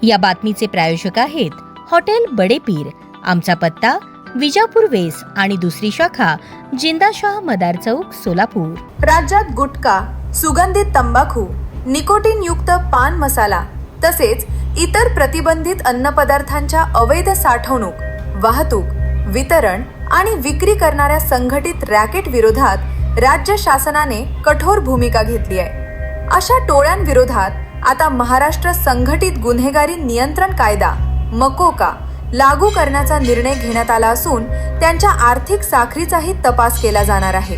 या बातमीचे प्रायोजक आहेत हॉटेल बडे पीर। आमचा पत्ता विजापूर वेस आणि दुसरी शाखा जिंदाशाह मदार चौक सोलापूर। राज्यात गुटखा, सुगंधित तंबाखू, निकोटीन युक्त पान मसाला तसेच इतर प्रतिबंधित अन्नपदार्थांच्या अवैध साठवणूक, वाहतूक, वितरण आणि विक्री करणाऱ्या संघटित रॅकेट विरोधात राज्य शासनाने कठोर भूमिका घेतली आहे। अशा टोळ्यांविरोधात आता महाराष्ट्र संघटित गुन्हेगारी नियंत्रण कायदा मकोका लागू करण्याचा निर्णय घेण्यात आला असून त्यांच्या आर्थिक साखळीचाही तपास केला जाणार आहे।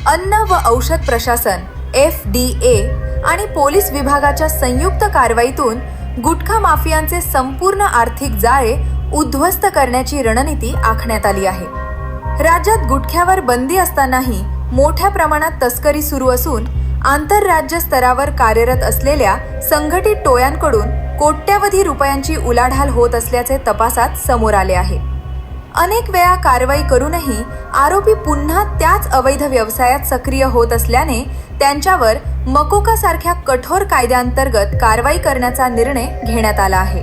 अन्न व औषध प्रशासन FDA आणि पोलीस विभागाच्या संयुक्त कारवाईतून गुटखा माफियांचे संपूर्ण आर्थिक जाळे उद्ध्वस्त करण्याची रणनीती आखण्यात आली आहे। राज्यात गुटख्यावर बंदी असतानाही मोठ्या प्रमाणात तस्करी सुरू असून आंतरराज्य स्तरावर कार्यरत असलेल्या संघटित टोळ्यांकडून कोट्यवधी रुपयांची उलाढाल होत असल्याचे तपासात समोर आले आहे। अनेक वेळा कारवाई करूनही आरोपी पुन्हा त्याच अवैध व्यवसायात सक्रिय होत असल्याने त्यांच्यावर मकोका सारख्या कठोर कायद्याअंतर्गत कारवाई करण्याचा निर्णय घेण्यात आला आहे।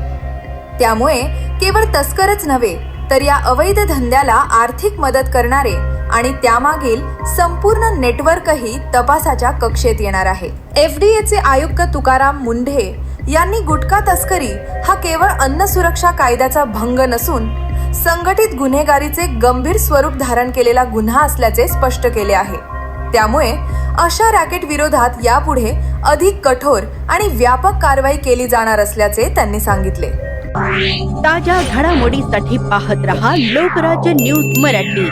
त्यामुळे केवळ तस्करच नव्हे तर या अवैध धंद्याला आर्थिक मदत करणारे आणि त्यामागील संपूर्ण नेटवर्कही तपासाच्या कक्षेत येणार आहे। FDAचे आयुक्त तुकाराम मुंढे यांनी गुटखा तस्करी हा केवळ अन्न सुरक्षा कायद्याचा भंग नसून संघटित गुन्हेगारीचे गंभीर स्वरूप धारण केलेला गुन्हा असल्याचे स्पष्ट केले आहे। त्यामुळे अशा रॅकेट विरोधात यापुढे अधिक कठोर आणि व्यापक कारवाई केली जाणार असल्याचे त्यांनी सांगितले। ताज्या घडामोडीसाठी पाहत रहा लोकराज्य न्यूज मराठी।